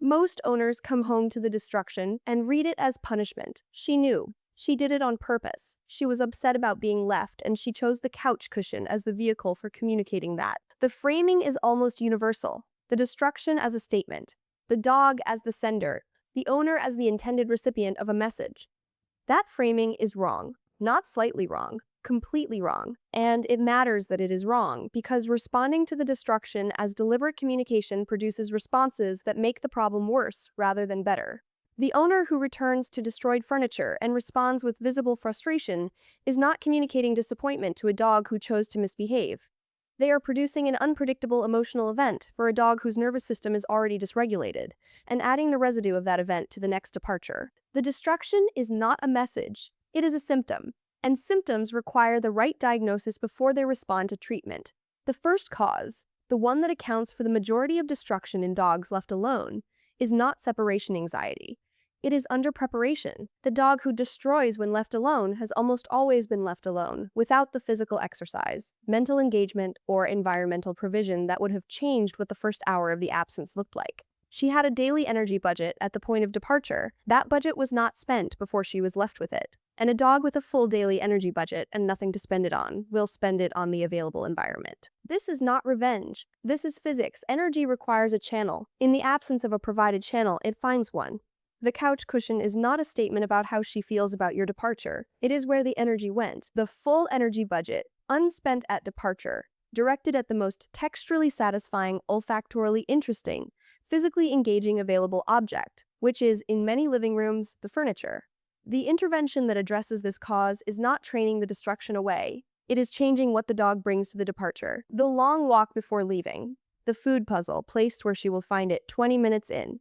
Most owners come home to the destruction and read it as punishment. She knew. She did it on purpose. She was upset about being left, and she chose the couch cushion as the vehicle for communicating that. The framing is almost universal. The destruction as a statement. The dog as the sender. The owner as the intended recipient of a message. That framing is wrong. Not slightly wrong. Completely wrong. And it matters that it is wrong, because responding to the destruction as deliberate communication produces responses that make the problem worse rather than better. The owner who returns to destroyed furniture and responds with visible frustration is not communicating disappointment to a dog who chose to misbehave. They are producing an unpredictable emotional event for a dog whose nervous system is already dysregulated, and adding the residue of that event to the next departure. The destruction is not a message, it is a symptom, and symptoms require the right diagnosis before they respond to treatment. The first cause, the one that accounts for the majority of destruction in dogs left alone, is not separation anxiety. It is under-preparation. The dog who destroys when left alone has almost always been left alone, without the physical exercise, mental engagement, or environmental provision that would have changed what the first hour of the absence looked like. She had a daily energy budget at the point of departure. That budget was not spent before she was left with it. And a dog with a full daily energy budget and nothing to spend it on will spend it on the available environment. This is not revenge. This is physics. Energy requires a channel. In the absence of a provided channel, it finds one. The couch cushion is not a statement about how she feels about your departure. It is where the energy went. The full energy budget, unspent at departure, directed at the most texturally satisfying, olfactorily interesting, physically engaging available object, which is, in many living rooms, the furniture. The intervention that addresses this cause is not training the destruction away. It is changing what the dog brings to the departure. The long walk before leaving. The food puzzle, placed where she will find it 20 minutes in.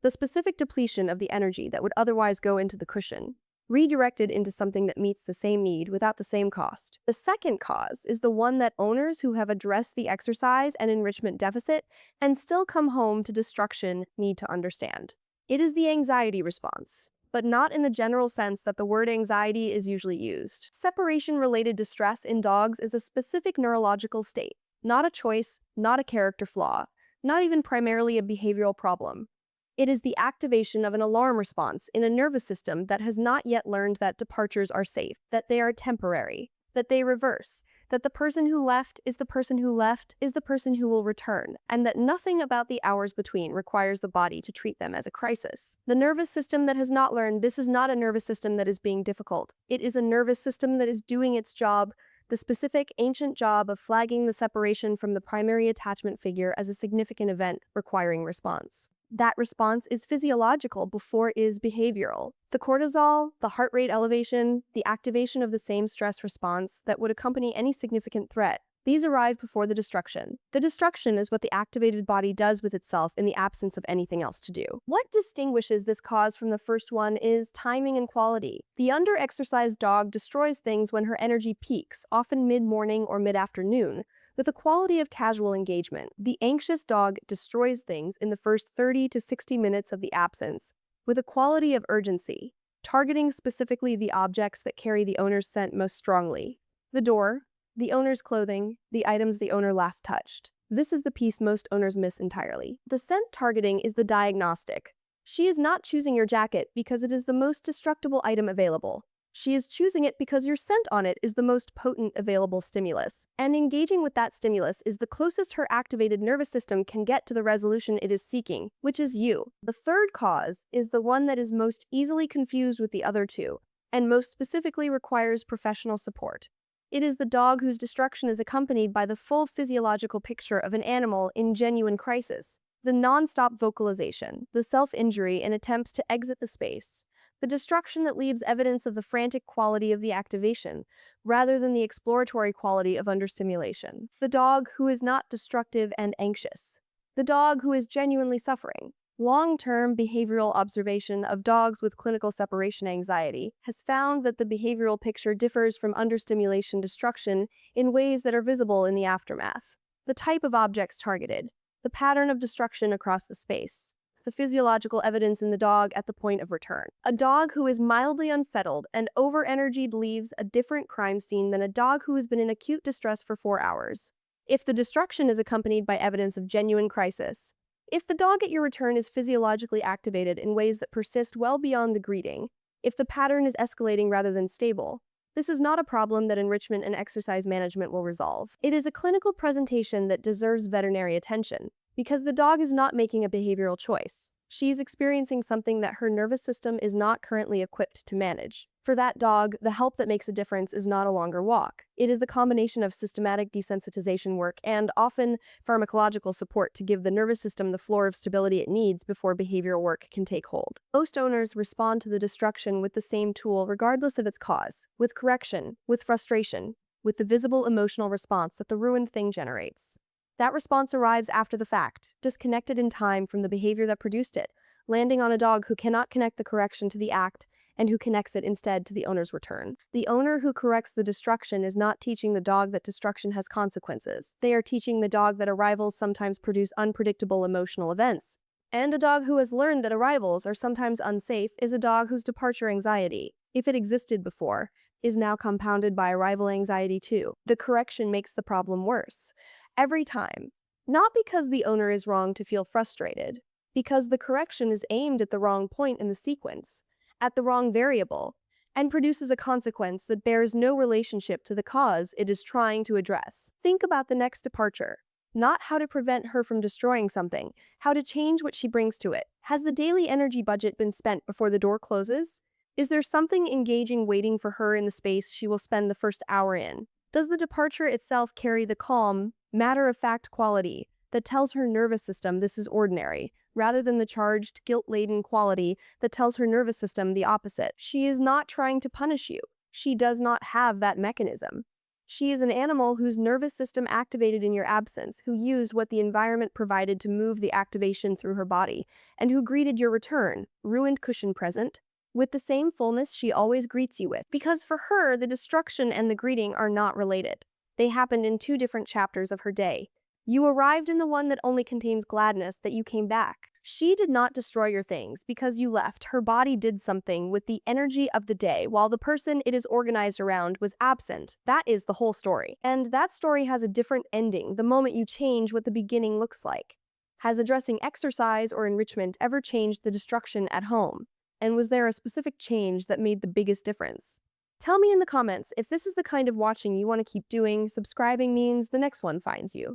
The specific depletion of the energy that would otherwise go into the cushion, redirected into something that meets the same need without the same cost. The second cause is the one that owners who have addressed the exercise and enrichment deficit and still come home to destruction need to understand. It is the anxiety response, but not in the general sense that the word anxiety is usually used. Separation-related distress in dogs is a specific neurological state, not a choice, not a character flaw, not even primarily a behavioral problem. It is the activation of an alarm response in a nervous system that has not yet learned that departures are safe, that they are temporary, that they reverse, that the person who left is the person who left is the person who will return, and that nothing about the hours between requires the body to treat them as a crisis. The nervous system that has not learned this is not a nervous system that is being difficult. It is a nervous system that is doing its job, the specific ancient job of flagging the separation from the primary attachment figure as a significant event requiring response. That response is physiological before it is behavioral. The cortisol, the heart rate elevation, the activation of the same stress response that would accompany any significant threat, these arrive before the destruction. The destruction is what the activated body does with itself in the absence of anything else to do. What distinguishes this cause from the first one is timing and quality. The under-exercised dog destroys things when her energy peaks, often mid-morning or mid-afternoon, with a quality of casual engagement. The anxious dog destroys things in the first 30 to 60 minutes of the absence, with a quality of urgency, targeting specifically the objects that carry the owner's scent most strongly. The door, the owner's clothing, the items the owner last touched. This is the piece most owners miss entirely. The scent targeting is the diagnostic. She is not choosing your jacket because it is the most destructible item available. She is choosing it because your scent on it is the most potent available stimulus, and engaging with that stimulus is the closest her activated nervous system can get to the resolution it is seeking, which is you. The third cause is the one that is most easily confused with the other two, and most specifically requires professional support. It is the dog whose destruction is accompanied by the full physiological picture of an animal in genuine crisis. The non-stop vocalization, the self-injury in attempts to exit the space, the destruction that leaves evidence of the frantic quality of the activation, rather than the exploratory quality of understimulation. The dog who is not destructive and anxious. The dog who is genuinely suffering. Long-term behavioral observation of dogs with clinical separation anxiety has found that the behavioral picture differs from understimulation destruction in ways that are visible in the aftermath. The type of objects targeted, the pattern of destruction across the space, the physiological evidence in the dog at the point of return. A dog who is mildly unsettled and over-energied leaves a different crime scene than a dog who has been in acute distress for 4 hours. If the destruction is accompanied by evidence of genuine crisis, If the dog at your return is physiologically activated in ways that persist well beyond the greeting, if the pattern is escalating rather than stable, this is not a problem that enrichment and exercise management will resolve. It is a clinical presentation that deserves veterinary attention, because the dog is not making a behavioral choice. She is experiencing something that her nervous system is not currently equipped to manage. For that dog, the help that makes a difference is not a longer walk. It is the combination of systematic desensitization work and, often, pharmacological support to give the nervous system the floor of stability it needs before behavioral work can take hold. Most owners respond to the destruction with the same tool regardless of its cause, with correction, with frustration, with the visible emotional response that the ruined thing generates. That response arrives after the fact, disconnected in time from the behavior that produced it, landing on a dog who cannot connect the correction to the act and who connects it instead to the owner's return. The owner who corrects the destruction is not teaching the dog that destruction has consequences. They are teaching the dog that arrivals sometimes produce unpredictable emotional events. And a dog who has learned that arrivals are sometimes unsafe is a dog whose departure anxiety, if it existed before, is now compounded by arrival anxiety too. The correction makes the problem worse. Every time. Not because the owner is wrong to feel frustrated, because the correction is aimed at the wrong point in the sequence, at the wrong variable, and produces a consequence that bears no relationship to the cause it is trying to address. Think about the next departure. Not how to prevent her from destroying something, how to change what she brings to it. Has the daily energy budget been spent before the door closes? Is there something engaging waiting for her in the space she will spend the first hour in? Does the departure itself carry the calm, matter-of-fact quality that tells her nervous system this is ordinary, rather than the charged, guilt-laden quality that tells her nervous system the opposite? She is not trying to punish you. She does not have that mechanism. She is an animal whose nervous system activated in your absence, who used what the environment provided to move the activation through her body, and who greeted your return, ruined cushion present, with the same fullness she always greets you with. Because for her, the destruction and the greeting are not related. They happened in two different chapters of her day. You arrived in the one that only contains gladness that you came back. She did not destroy your things because you left. Her body did something with the energy of the day while the person it is organized around was absent. That is the whole story. And that story has a different ending the moment you change what the beginning looks like. Has addressing exercise or enrichment ever changed the destruction at home? And was there a specific change that made the biggest difference? Tell me in the comments if this is the kind of watching you want to keep doing. Subscribing means the next one finds you.